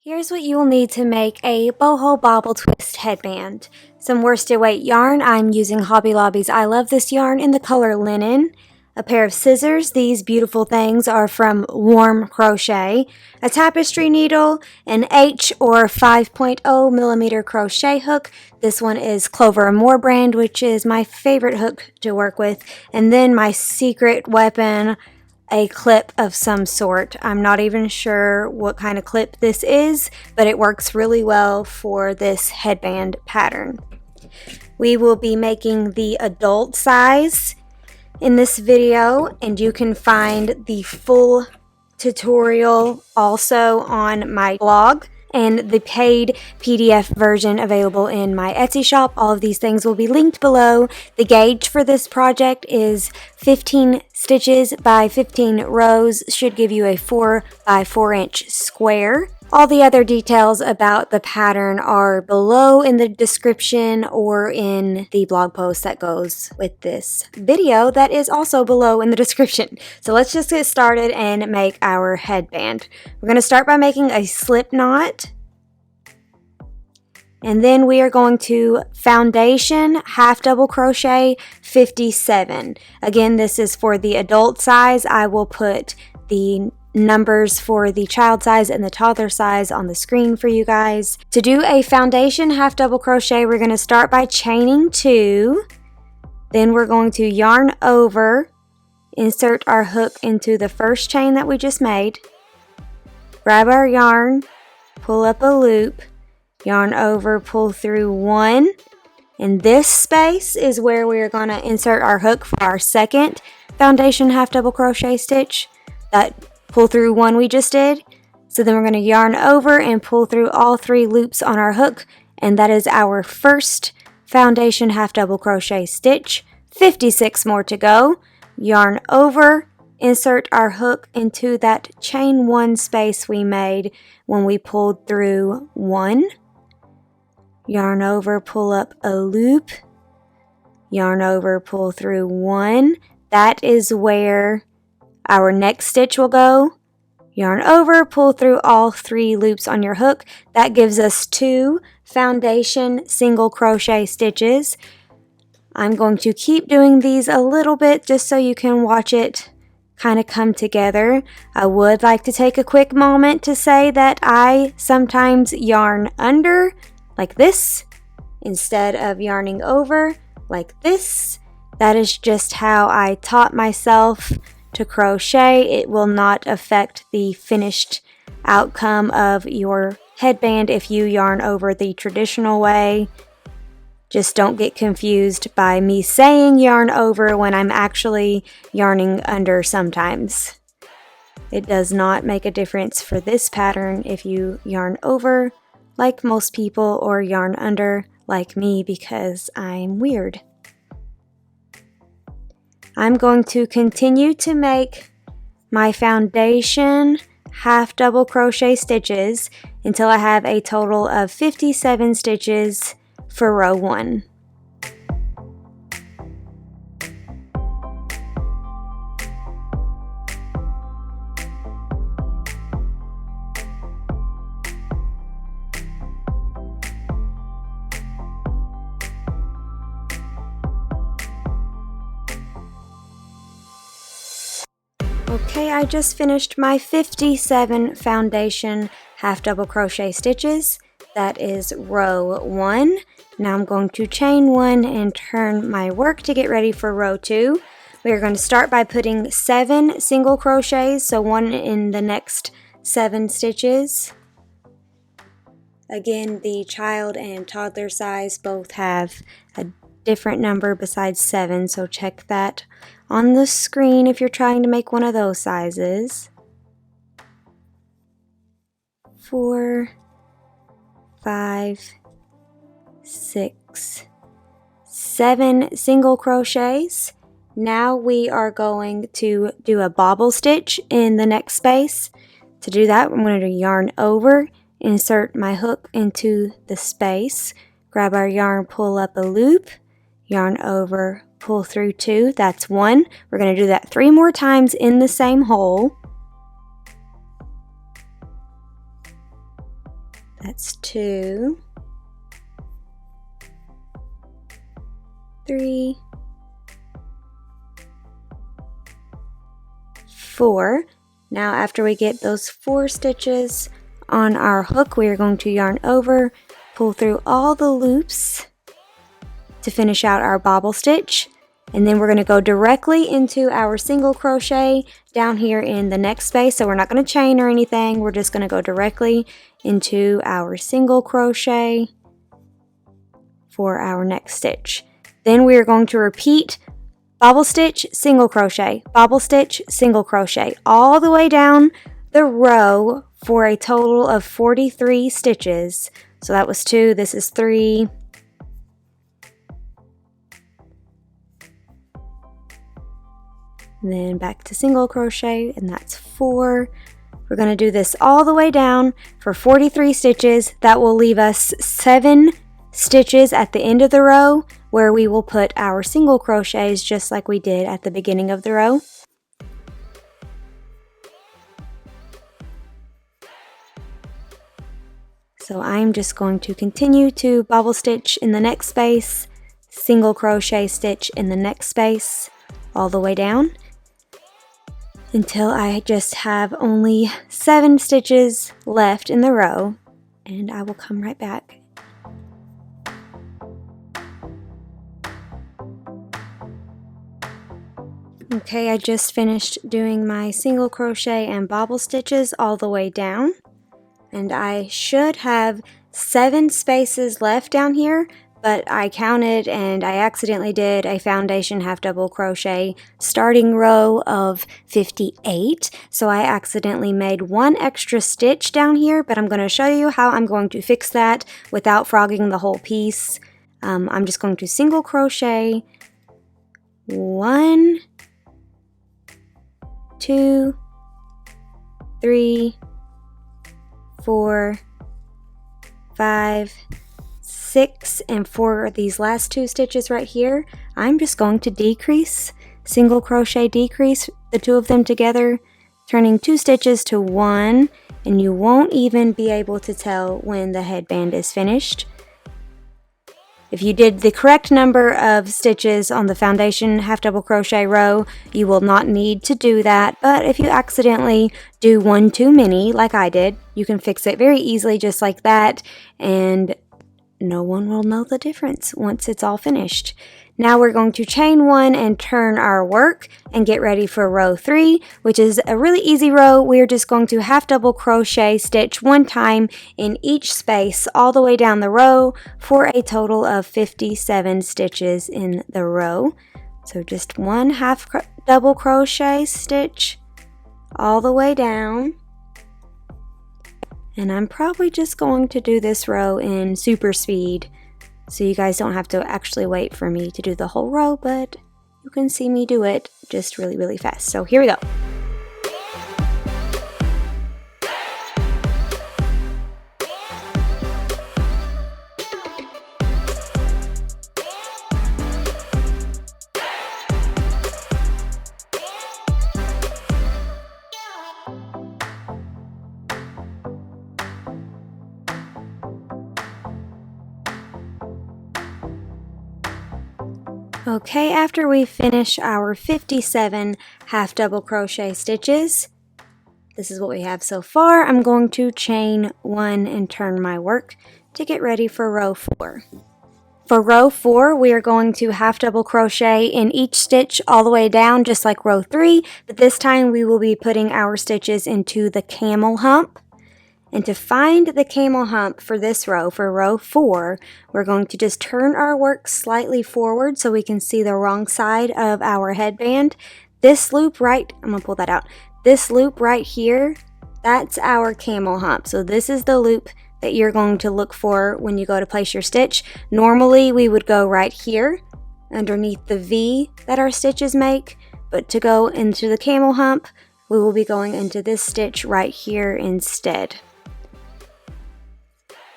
Here's what you will need to make a Boho Bobble Twist Headband. Some worsted weight yarn. I'm using Hobby Lobby's I Love This yarn in the color linen. A pair of scissors. These beautiful things are from Warm Crochet. A tapestry needle, an H or 5.0 millimeter crochet hook. This one is Clover & More brand, which is my favorite hook to work with. And then my secret weapon, a clip of some sort. I'm not even sure what kind of clip this is, but it works really well for this headband pattern. We will be making the adult size in this video, and you can find the full tutorial also on my blog and the paid PDF version available in my Etsy shop. All of these things will be linked below. The gauge for this project is 15 stitches by 15 rows. Should give you a 4 by 4 inch square. All the other details about the pattern are below in the description or in the blog post that goes with this video that is also below in the description. So let's just get started and make our headband. We're going to start by making a slip knot. And then we are going to foundation half double crochet 57. Again, this is for the adult size. I will put the numbers for the child size and the toddler size on the screen for you guys. To do a foundation half double crochet, we're going to start by chaining 2. Then we're going to yarn over, insert our hook into the first chain that we just made, grab our yarn, pull up a loop, yarn over, pull through 1. And this space is where we're going to insert our hook for our second foundation half double crochet stitch. That pull through 1 we just did. So then we're going to yarn over and pull through all 3 loops on our hook, and that is our first foundation half double crochet stitch. 56 more to go. Yarn over, insert our hook into that chain 1 space we made when we pulled through 1. Yarn over, pull up a loop, yarn over, pull through 1. That is where our next stitch will go. Yarn over, pull through all 3 loops on your hook. That gives us 2 foundation single crochet stitches. I'm going to keep doing these a little bit just so you can watch it kind of come together. I would like to take a quick moment to say that I sometimes yarn under like this instead of yarning over like this. That is just how I taught myself to crochet. It will not affect the finished outcome of your headband if you yarn over the traditional way. Just don't get confused by me saying yarn over when I'm actually yarning under sometimes. It does not make a difference for this pattern if you yarn over like most people or yarn under like me, because I'm weird. I'm going to continue to make my foundation half double crochet stitches until I have a total of 57 stitches for row 1. Okay, I just finished my 57 foundation half double crochet stitches. That is row 1. Now I'm going to chain 1 and turn my work to get ready for row 2. We are going to start by putting 7 single crochets, so 1 in the next 7 stitches. Again, the child and toddler size both have a different number besides 7, so check that on the screen if you're trying to make one of those sizes. 4, 5, 6, 7 single crochets. Now we are going to do a bobble stitch in the next space. To do that, I'm going to yarn over, insert my hook into the space, grab our yarn, pull up a loop, yarn over, pull through 2. That's 1. We're going to do that 3 more times in the same hole. That's 2, 3, 4. Now after we get those 4 stitches on our hook, we are going to yarn over, pull through all the loops to finish out our bobble stitch, and then we're going to go directly into our single crochet down here in the next space. So we're not going to chain or anything, we're just going to go directly into our single crochet for our next stitch. Then we are going to repeat bobble stitch, single crochet, bobble stitch, single crochet, all the way down the row for a total of 43 stitches. So that was 2, this is 3, and then back to single crochet, and that's 4. We're going to do this all the way down for 43 stitches. That will leave us 7 stitches at the end of the row where we will put our single crochets just like we did at the beginning of the row. So I'm just going to continue to bobble stitch in the next space, single crochet stitch in the next space, all the way down until I just have only 7 stitches left in the row, and I will come right back. Okay, I just finished doing my single crochet and bobble stitches all the way down, and I should have 7 spaces left down here, but I counted and I accidentally did a foundation half double crochet starting row of 58, so I accidentally made 1 extra stitch down here, but I'm going to show you how I'm going to fix that without frogging the whole piece. I'm just going to single crochet 1, 2, 3, 4, 5, 6, and for these last 2 stitches right here, I'm just going to decrease, single crochet decrease the 2 of them together, turning 2 stitches to 1, and you won't even be able to tell when the headband is finished. If you did the correct number of stitches on the foundation half double crochet row, you will not need to do that, but if you accidentally do 1 too many like I did, you can fix it very easily just like that, and no one will know the difference once it's all finished. Now we're going to chain 1 and turn our work and get ready for row 3, which is a really easy row. We're just going to half double crochet stitch 1 time in each space all the way down the row for a total of 57 stitches in the row. So just 1 half double crochet stitch all the way down. And I'm probably just going to do this row in super speed, so you guys don't have to actually wait for me to do the whole row, but you can see me do it just really, really fast. So here we go. Okay, after we finish our 57 half double crochet stitches, this is what we have so far. I'm going to chain 1 and turn my work to get ready for row 4. For row 4, we are going to half double crochet in each stitch all the way down, just like row 3, but this time we will be putting our stitches into the camel hump. And to find the camel hump for this row, for row 4, we're going to just turn our work slightly forward so we can see the wrong side of our headband. This loop I'm going to pull that out. This loop right here, that's our camel hump. So this is the loop that you're going to look for when you go to place your stitch. Normally we would go right here underneath the V that our stitches make, but to go into the camel hump, we will be going into this stitch right here instead.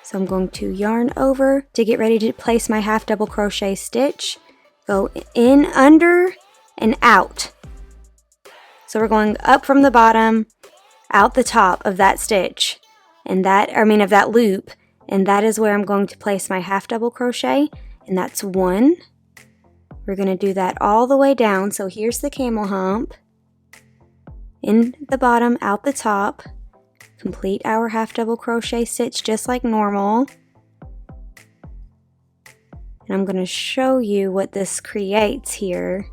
So I'm going to yarn over to get ready to place my half double crochet stitch, go in, under, and out. So we're going up from the bottom, out the top of that stitch, and of that loop, and that is where I'm going to place my half double crochet, and that's 1. We're going to do that all the way down. So here's the camel hump, in the bottom, out the top, complete our half double crochet stitch just like normal. And I'm going to show you what this creates here.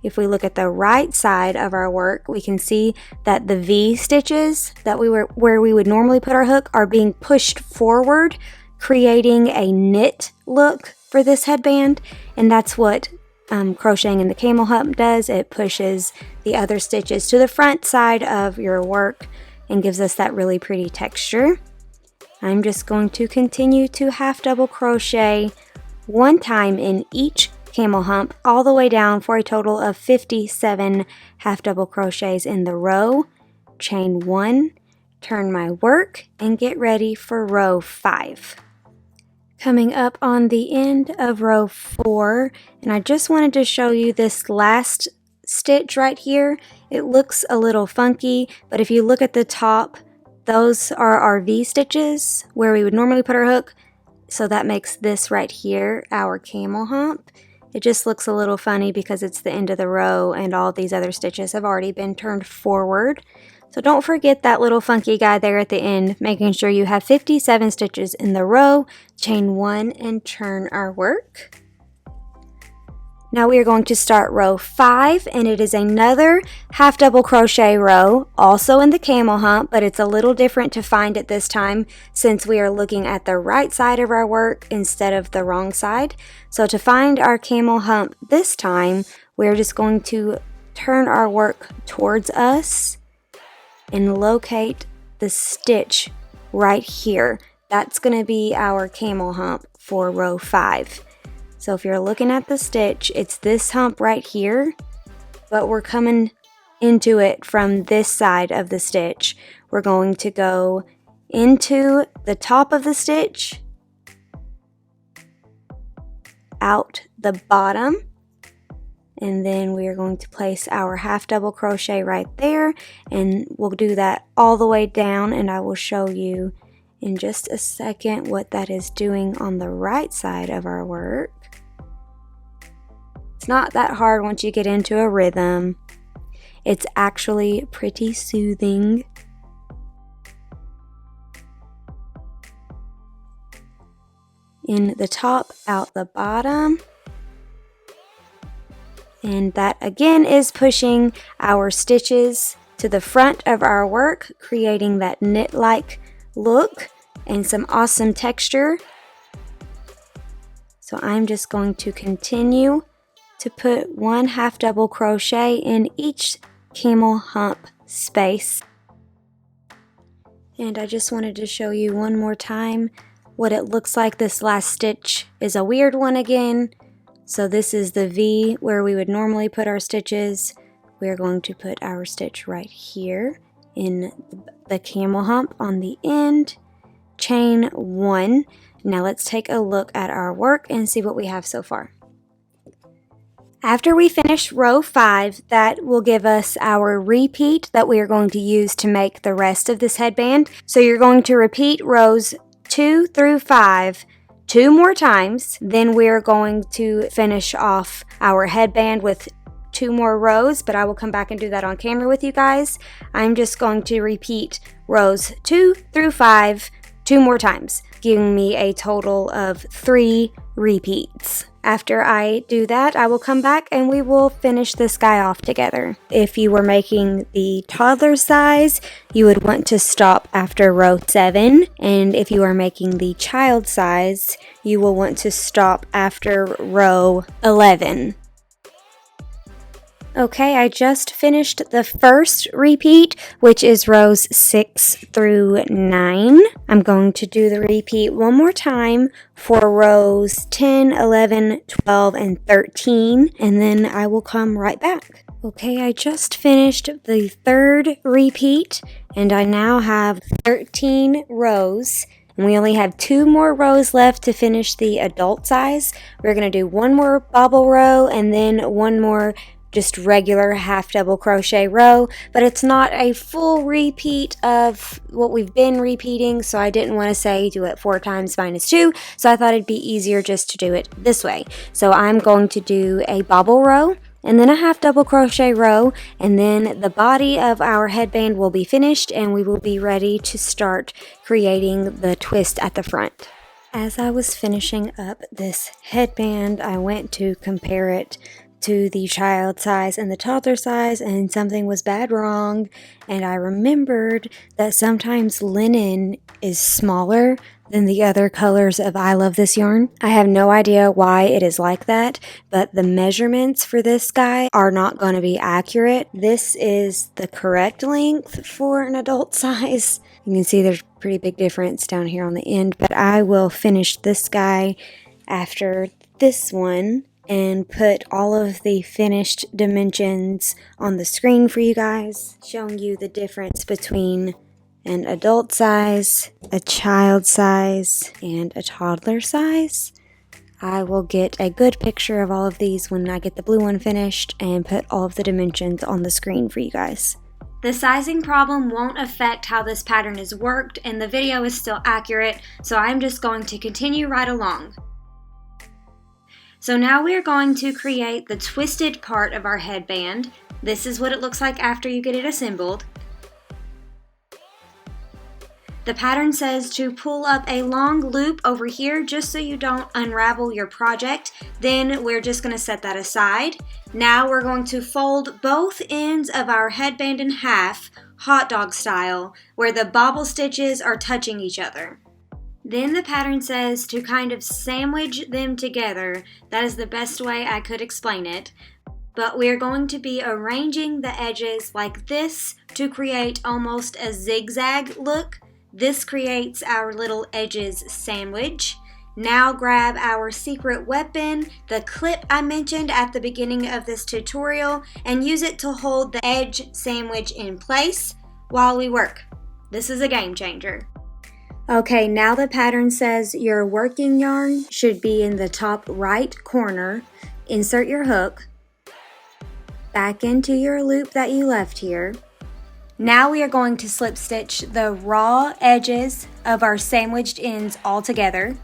If we look at the right side of our work, we can see that the V stitches that where we would normally put our hook are being pushed forward, creating a knit look for this headband. And that's what crocheting in the camel hump does. It pushes the other stitches to the front side of your work and gives us that really pretty texture. I'm just going to continue to half double crochet 1 time in each camel hump all the way down for a total of 57 half double crochets in the row. Chain 1, turn my work, and get ready for row 5. Coming up on the end of row 4, and I just wanted to show you this last stitch right here. It looks a little funky, but if you look at the top, those are our V stitches where we would normally put our hook. So that makes this right here our camel hump. It just looks a little funny because it's the end of the row and all these other stitches have already been turned forward. So don't forget that little funky guy there at the end, making sure you have 57 stitches in the row, chain 1, and turn our work. Now we are going to start row 5, and it is another half double crochet row, also in the camel hump, but it's a little different to find it this time since we are looking at the right side of our work instead of the wrong side. So to find our camel hump this time, we're just going to turn our work towards us and locate the stitch right here. That's going to be our camel hump for row 5. So if you're looking at the stitch, it's this hump right here, but we're coming into it from this side of the stitch. We're going to go into the top of the stitch, out the bottom, and then we are going to place our half double crochet right there, and we'll do that all the way down, and I will show you in just a second what that is doing on the right side of our work. It's not that hard once you get into a rhythm. It's actually pretty soothing. In the top, out the bottom. And that again is pushing our stitches to the front of our work, creating that knit-like look and some awesome texture. So I'm just going to continue to put 1 half double crochet in each camel hump space. And I just wanted to show you one more time what it looks like. This last stitch is a weird one again. So this is the V where we would normally put our stitches. We're going to put our stitch right here in the camel hump on the end, chain 1. Now let's take a look at our work and see what we have so far. After we finish row 5, that will give us our repeat that we are going to use to make the rest of this headband. So you're going to repeat rows 2 through 5 2 more times. Then we're going to finish off our headband with 2 more rows, but I will come back and do that on camera with you guys. I'm just going to repeat rows 2 through 5 2 more times, giving me a total of 3 repeats. After I do that, I will come back and we will finish this guy off together. If you were making the toddler size, you would want to stop after row 7. And if you are making the child size, you will want to stop after row 11. Okay, I just finished the first repeat, which is rows 6 through 9. I'm going to do the repeat one more time for rows 10, 11, 12, and 13, and then I will come right back. Okay, I just finished the third repeat, and I now have 13 rows. And we only have 2 more rows left to finish the adult size. We're going to do one more bobble row and then one more just regular half double crochet row, but it's not a full repeat of what we've been repeating, so I didn't want to say do it 4 times minus 2, so I thought it'd be easier just to do it this way. So I'm going to do a bobble row, and then a half double crochet row, and then the body of our headband will be finished and we will be ready to start creating the twist at the front. As I was finishing up this headband, I went to compare it to the child size and the toddler size, and something was bad wrong, and I remembered that sometimes linen is smaller than the other colors of I Love This Yarn. I have no idea why it is like that, but the measurements for this guy are not going to be accurate. This is the correct length for an adult size. You can see there's a pretty big difference down here on the end, but I will finish this guy after this one and put all of the finished dimensions on the screen for you guys, showing you the difference between an adult size, a child size, and a toddler size. I will get a good picture of all of these when I get the blue one finished and put all of the dimensions on the screen for you guys. The sizing problem won't affect how this pattern is worked, and the video is still accurate, so I'm just going to continue right along. So now we are going to create the twisted part of our headband. This is what it looks like after you get it assembled. The pattern says to pull up a long loop over here just so you don't unravel your project. Then we're just going to set that aside. Now we're going to fold both ends of our headband in half, hot dog style, where the bobble stitches are touching each other. Then the pattern says to kind of sandwich them together. That is the best way I could explain it. But we're going to be arranging the edges like this to create almost a zigzag look. This creates our little edges sandwich. Now grab our secret weapon, the clip I mentioned at the beginning of this tutorial, and use it to hold the edge sandwich in place while we work. This is a game changer. Okay, now the pattern says your working yarn should be in the top right corner. Insert your hook back into your loop that you left here. Now we are going to slip stitch the raw edges of our sandwiched ends all together.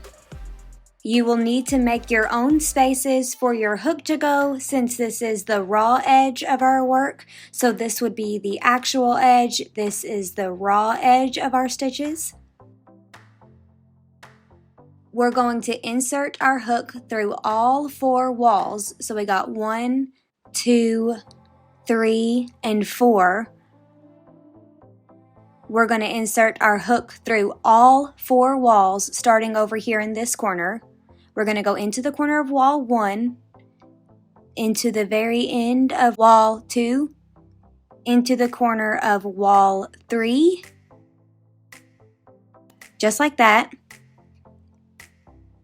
You will need to make your own spaces for your hook to go since this is the raw edge of our work. So this would be the actual edge. This is the raw edge of our stitches. We're going to insert our hook through all 4 walls. So we got 1, 2, 3, and 4. We're going to insert our hook through all 4 walls, starting over here in this corner. We're going to go into the corner of wall 1, into the very end of wall 2, into the corner of wall 3, just like that.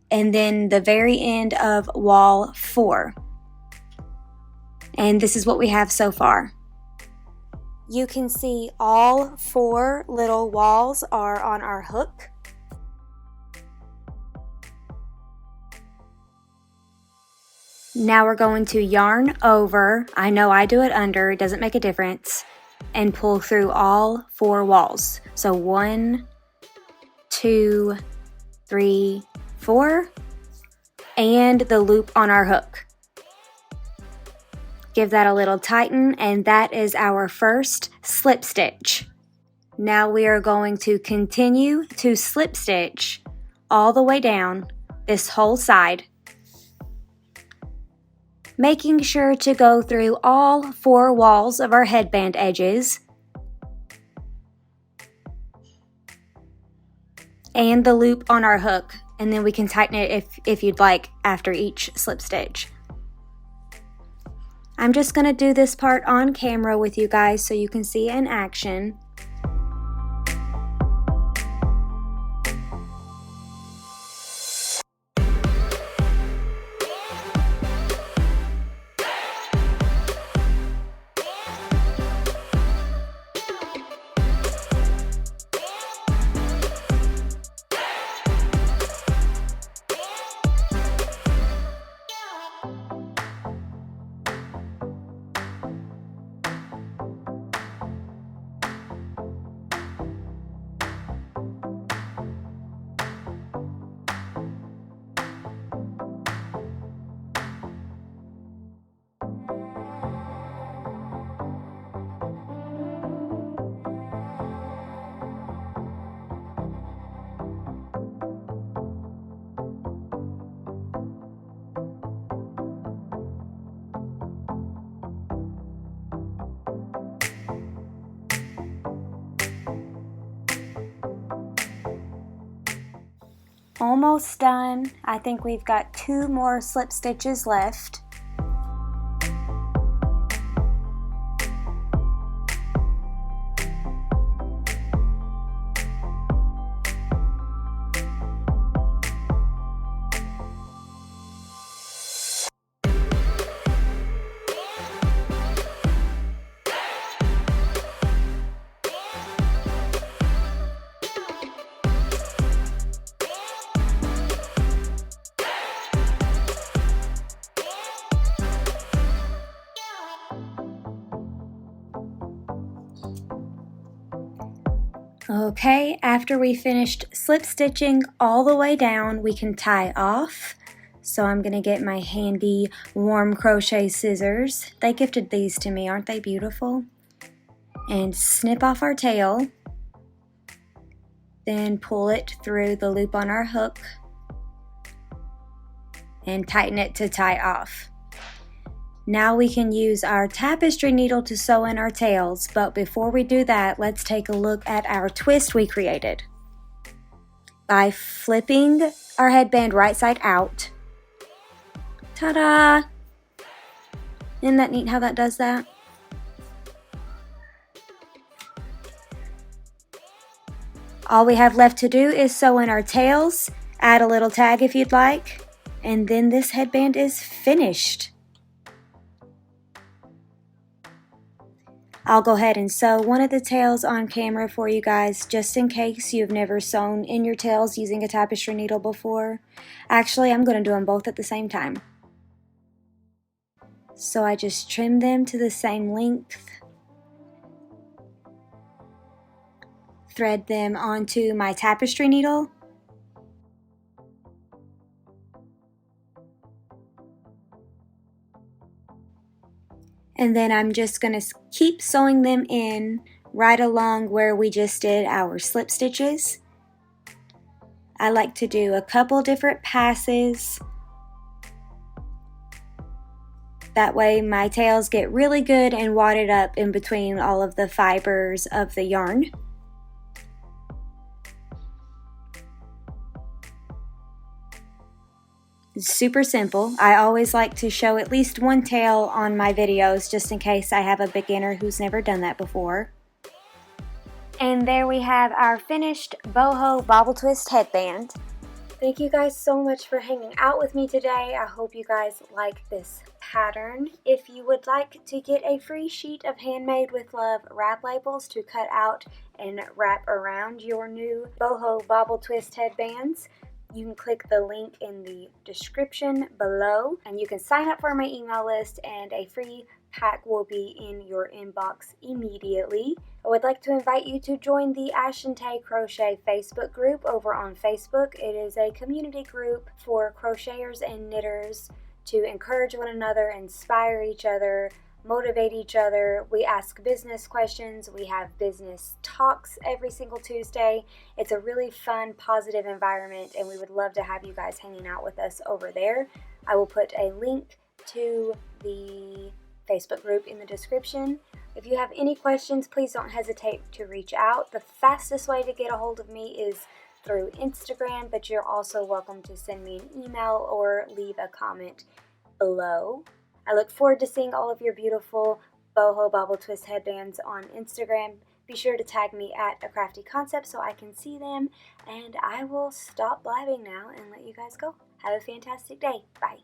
And then the very end of wall 4. And this is what we have so far. You can see all 4 little walls are on our hook. Now we're going to yarn over, I know I do it under, it doesn't make a difference, and pull through all 4 walls. So 1, 2, 3, 4, and the loop on our hook. Give that a little tighten, and that is our first slip stitch. Now we are going to continue to slip stitch all the way down this whole side, making sure to go through all 4 walls of our headband edges and the loop on our hook, and then we can tighten it if you'd like after each slip stitch. I'm just going to do this part on camera with you guys so you can see it in action. Almost done. I think we've got 2 more slip stitches left. Okay, after we finished slip stitching all the way down, we can tie off. So I'm going to get my handy warm crochet scissors. They gifted these to me, aren't they beautiful? And snip off our tail. Then pull it through the loop on our hook and tighten it to tie off. Now we can use our tapestry needle to sew in our tails, but before we do that, let's take a look at our twist we created. By flipping our headband right side out. Ta-da! Isn't that neat how that does that? All we have left to do is sew in our tails, add a little tag if you'd like, and then this headband is finished. I'll go ahead and sew one of the tails on camera for you guys just in case you've never sewn in your tails using a tapestry needle before. Actually, I'm going to do them both at the same time. So I just trim them to the same length, thread them onto my tapestry needle, and then I'm just going to keep sewing them in right along where we just did our slip stitches. I like to do a couple different passes. That way my tails get really good and wadded up in between all of the fibers of the yarn. It's super simple. I always like to show at least one tail on my videos just in case I have a beginner who's never done that before. And there we have our finished Boho Bobble Twist Headband. Thank you guys so much for hanging out with me today. I hope you guys like this pattern. If you would like to get a free sheet of Handmade with Love wrap labels to cut out and wrap around your new Boho Bobble Twist Headbands, you can click the link in the description below and you can sign up for my email list and a free pack will be in your inbox immediately. I would like to invite you to join the Ashantae Crochet Facebook group over on Facebook. It is a community group for crocheters and knitters to encourage one another, inspire each other, motivate each other. We ask business questions. We have business talks every single Tuesday. It's a really fun, positive environment, and we would love to have you guys hanging out with us over there. I will put a link to the Facebook group in the description. If you have any questions, please don't hesitate to reach out. The fastest way to get a hold of me is through Instagram, but you're also welcome to send me an email or leave a comment below. I look forward to seeing all of your beautiful Boho Bobble Twist headbands on Instagram. Be sure to tag me at A Crafty Concept so I can see them. And I will stop blabbing now and let you guys go. Have a fantastic day. Bye.